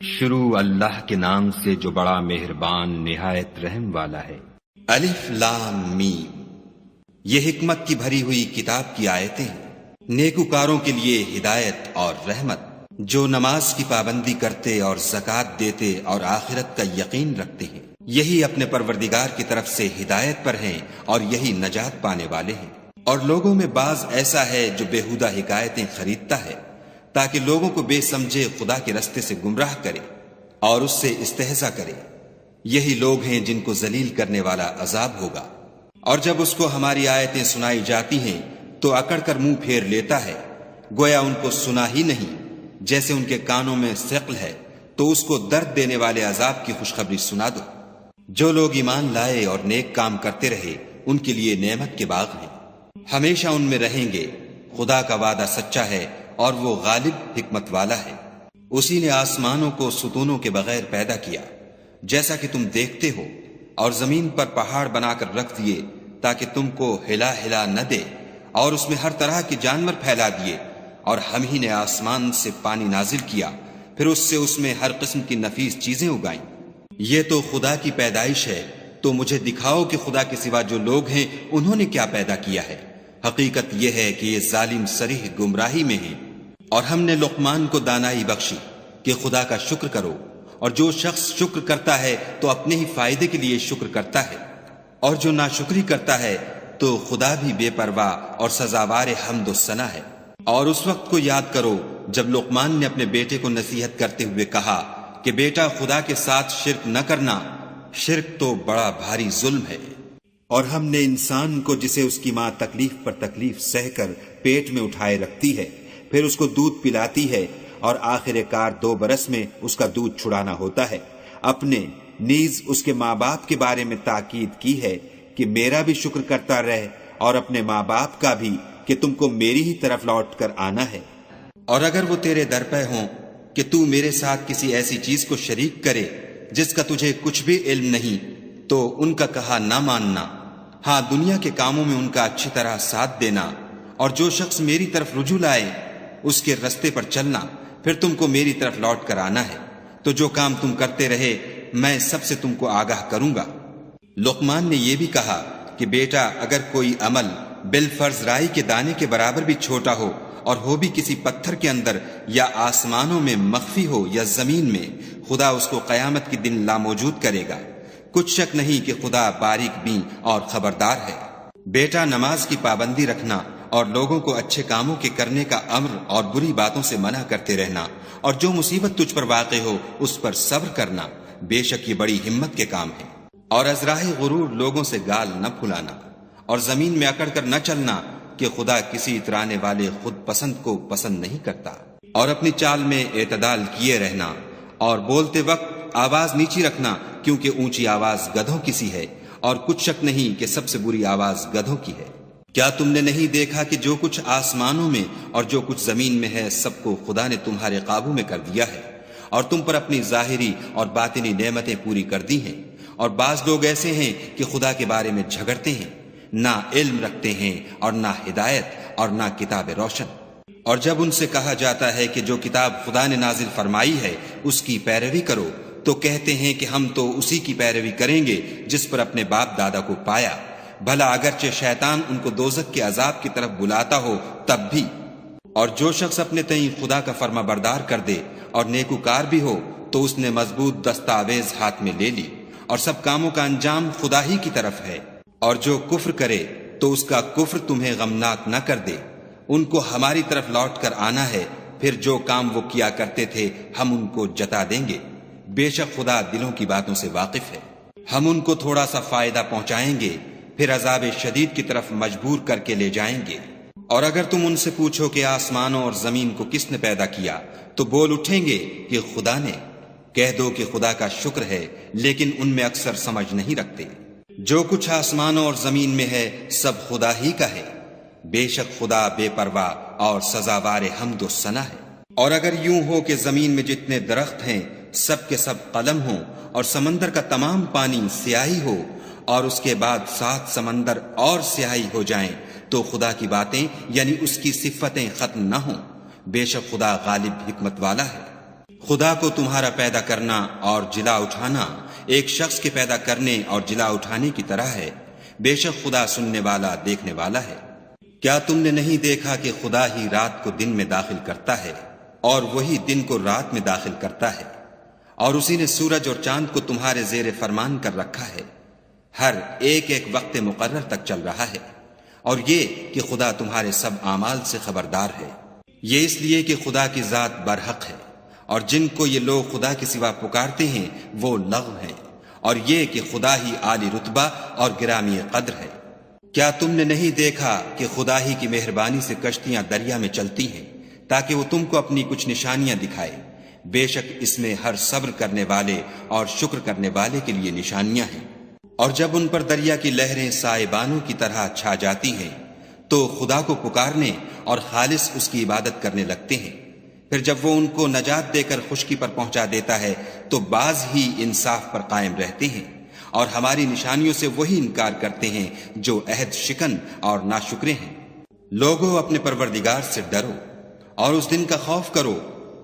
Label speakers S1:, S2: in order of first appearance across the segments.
S1: شروع اللہ کے نام سے جو بڑا مہربان نہایت رحم والا ہے۔
S2: الف لام میم، یہ حکمت کی بھری ہوئی کتاب کی آیتیں ہیں، نیکوکاروں کے لیے ہدایت اور رحمت، جو نماز کی پابندی کرتے اور زکوٰۃ دیتے اور آخرت کا یقین رکھتے ہیں، یہی اپنے پروردگار کی طرف سے ہدایت پر ہیں اور یہی نجات پانے والے ہیں۔ اور لوگوں میں بعض ایسا ہے جو بیہودہ حکایتیں خریدتا ہے تاکہ لوگوں کو بے سمجھے خدا کے رستے سے گمراہ کرے اور اس سے استہزاء کرے، یہی لوگ ہیں جن کو ذلیل کرنے والا عذاب ہوگا۔ اور جب اس کو ہماری آیتیں سنائی جاتی ہیں تو اکڑ کر منہ پھیر لیتا ہے، گویا ان کو سنا ہی نہیں، جیسے ان کے کانوں میں ثقل ہے، تو اس کو درد دینے والے عذاب کی خوشخبری سنا دو۔ جو لوگ ایمان لائے اور نیک کام کرتے رہے ان کے لیے نعمت کے باغ ہیں، ہمیشہ ان میں رہیں گے۔ خدا کا وعدہ سچا ہے اور وہ غالب حکمت والا ہے۔ اسی نے آسمانوں کو ستونوں کے بغیر پیدا کیا جیسا کہ تم دیکھتے ہو، اور زمین پر پہاڑ بنا کر رکھ دیے تاکہ تم کو ہلا ہلا نہ دے، اور اس میں ہر طرح کے جانور پھیلا دیے، اور ہم ہی نے آسمان سے پانی نازل کیا، پھر اس میں ہر قسم کی نفیس چیزیں اگائیں۔ یہ تو خدا کی پیدائش ہے، تو مجھے دکھاؤ کہ خدا کے سوا جو لوگ ہیں انہوں نے کیا پیدا کیا ہے۔ حقیقت یہ ہے کہ یہ ظالم صریح گمراہی میں ہیں۔ اور ہم نے لقمان کو دانائی بخشی کہ خدا کا شکر کرو، اور جو شخص شکر کرتا ہے تو اپنے ہی فائدے کے لیے شکر کرتا ہے، اور جو ناشکری کرتا ہے تو خدا بھی بے پرواہ اور سزاوار حمد و ثنا ہے۔ اور اس وقت کو یاد کرو جب لقمان نے اپنے بیٹے کو نصیحت کرتے ہوئے کہا کہ بیٹا، خدا کے ساتھ شرک نہ کرنا، شرک تو بڑا بھاری ظلم ہے۔ اور ہم نے انسان کو، جسے اس کی ماں تکلیف پر تکلیف سہ کر پیٹ میں اٹھائے رکھتی ہے، پھر اس کو دودھ پلاتی ہے، اور آخر کار 2 برس میں اس کا دودھ چھڑانا ہوتا ہے، اپنے نیز اس کے ماں باپ کے بارے میں تاکید کی ہے کہ میرا بھی شکر کرتا رہے، اور اپنے ماں باپ کا بھی کہ تم کو میری ہی طرف لوٹ کر آنا ہے۔ اور اگر وہ تیرے در پہ ہوں کہ تو میرے ساتھ کسی ایسی چیز کو شریک کرے جس کا تجھے کچھ بھی علم نہیں، تو ان کا کہا نہ ماننا، ہاں دنیا کے کاموں میں ان کا اچھی طرح ساتھ دینا، اور جو شخص میری طرف رجوع لائے اس کے رستے پر چلنا، پھر تم کو میری طرف لوٹ کر آنا ہے، تو جو کام تم کرتے رہے میں سب سے تم کو آگاہ کروں گا۔ لقمان نے یہ بھی کہا کہ بیٹا، اگر کوئی عمل بالفرض رائی کے دانے کے برابر بھی چھوٹا ہو، اور ہو بھی کسی پتھر کے اندر یا آسمانوں میں مخفی ہو یا زمین میں، خدا اس کو قیامت کے دن لاموجود کرے گا۔ کچھ شک نہیں کہ خدا باریک بین اور خبردار ہے۔ بیٹا، نماز کی پابندی رکھنا اور لوگوں کو اچھے کاموں کے کرنے کا امر اور بری باتوں سے منع کرتے رہنا، اور جو مصیبت تجھ پر واقع ہو اس پر صبر کرنا، بے شک یہ بڑی ہمت کے کام ہے۔ اور از راہ غرور لوگوں سے گال نہ پھلانا، اور زمین میں اکڑ کر نہ چلنا کہ خدا کسی اترانے والے خود پسند کو پسند نہیں کرتا۔ اور اپنی چال میں اعتدال کیے رہنا، اور بولتے وقت آواز نیچی رکھنا، کیونکہ اونچی آواز گدھوں کی سی ہے، اور کچھ شک نہیں کہ سب سے بری آواز گدھوں کی ہے۔ کیا تم نے نہیں دیکھا کہ جو کچھ آسمانوں میں اور جو کچھ زمین میں ہے سب کو خدا نے تمہارے قابو میں کر دیا ہے، اور تم پر اپنی ظاہری اور باطنی نعمتیں پوری کر دی ہیں۔ اور بعض لوگ ایسے ہیں کہ خدا کے بارے میں جھگڑتے ہیں، نہ علم رکھتے ہیں اور نہ ہدایت اور نہ کتاب روشن۔ اور جب ان سے کہا جاتا ہے کہ جو کتاب خدا نے نازل فرمائی ہے اس کی پیروی کرو، تو کہتے ہیں کہ ہم تو اسی کی پیروی کریں گے جس پر اپنے باپ دادا کو پایا، بھلا اگرچہ شیطان ان کو دوزخ کے عذاب کی طرف بلاتا ہو تب بھی۔ اور جو شخص اپنے تئیں خدا کا فرما بردار کر دے اور نیکوکار بھی ہو، تو اس نے مضبوط دستاویز ہاتھ میں لے لی، اور سب کاموں کا انجام خدا ہی کی طرف ہے۔ اور جو کفر کرے تو اس کا کفر تمہیں غمناک نہ کر دے، ان کو ہماری طرف لوٹ کر آنا ہے، پھر جو کام وہ کیا کرتے تھے ہم ان کو جتا دیں گے۔ بے شک خدا دلوں کی باتوں سے واقف ہے۔ ہم ان کو تھوڑا سا فائدہ پہنچائیں گے، پھر عذاب شدید کی طرف مجبور کر کے لے جائیں گے۔ اور اگر تم ان سے پوچھو کہ آسمانوں اور زمین کو کس نے پیدا کیا، تو بول اٹھیں گے کہ خدا نے۔ کہہ دو کہ خدا کا شکر ہے، لیکن ان میں اکثر سمجھ نہیں رکھتے۔ جو کچھ آسمانوں اور زمین میں ہے سب خدا ہی کا ہے، بے شک خدا بے پرواہ اور سزاوار حمد و ثنا ہے۔ اور اگر یوں ہو کہ زمین میں جتنے درخت ہیں سب کے سب قلم ہوں، اور سمندر کا تمام پانی سیاہی ہو، اور اس کے بعد 7 سمندر اور سیاہی ہو جائیں، تو خدا کی باتیں یعنی اس کی صفتیں ختم نہ ہوں۔ بے شک خدا غالب حکمت والا ہے۔ خدا کو تمہارا پیدا کرنا اور جلا اٹھانا ایک شخص کے پیدا کرنے اور جلا اٹھانے کی طرح ہے۔ بے شک خدا سننے والا دیکھنے والا ہے۔ کیا تم نے نہیں دیکھا کہ خدا ہی رات کو دن میں داخل کرتا ہے اور وہی دن کو رات میں داخل کرتا ہے، اور اسی نے سورج اور چاند کو تمہارے زیر فرمان کر رکھا ہے، ہر ایک ایک وقت مقرر تک چل رہا ہے، اور یہ کہ خدا تمہارے سب اعمال سے خبردار ہے۔ یہ اس لیے کہ خدا کی ذات برحق ہے، اور جن کو یہ لوگ خدا کے سوا پکارتے ہیں وہ لغو ہیں، اور یہ کہ خدا ہی عالی رتبہ اور گرامی قدر ہے۔ کیا تم نے نہیں دیکھا کہ خدا ہی کی مہربانی سے کشتیاں دریا میں چلتی ہیں تاکہ وہ تم کو اپنی کچھ نشانیاں دکھائے؟ بے شک اس میں ہر صبر کرنے والے اور شکر کرنے والے کے لیے نشانیاں ہیں۔ اور جب ان پر دریا کی لہریں سائبانوں کی طرح چھا جاتی ہیں تو خدا کو پکارنے اور خالص اس کی عبادت کرنے لگتے ہیں۔ پھر جب وہ ان کو نجات دے کر خشکی پر پہنچا دیتا ہے تو بعض ہی انصاف پر قائم رہتے ہیں، اور ہماری نشانیوں سے وہی انکار کرتے ہیں جو عہد شکن اور ناشکرے ہیں۔ لوگوں اپنے پروردگار سے ڈرو اور اس دن کا خوف کرو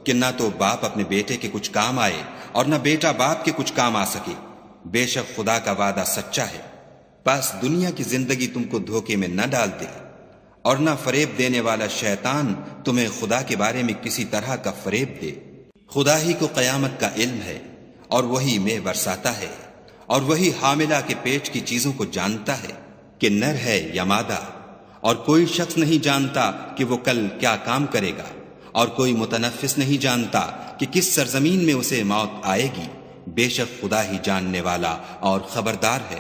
S2: کہ نہ تو باپ اپنے بیٹے کے کچھ کام آئے اور نہ بیٹا باپ کے کچھ کام آ سکے۔ بے شک خدا کا وعدہ سچا ہے۔ بس دنیا کی زندگی تم کو دھوکے میں نہ ڈال دے، اور نہ فریب دینے والا شیطان تمہیں خدا کے بارے میں کسی طرح کا فریب دے۔ خدا ہی کو قیامت کا علم ہے، اور وہی مے برساتا ہے، اور وہی حاملہ کے پیٹ کی چیزوں کو جانتا ہے کہ نر ہے یا مادہ، اور کوئی شخص نہیں جانتا کہ وہ کل کیا کام کرے گا، اور کوئی متنفس نہیں جانتا کہ کس سرزمین میں اسے موت آئے گی۔ بے شک خدا ہی جاننے والا اور خبردار ہے۔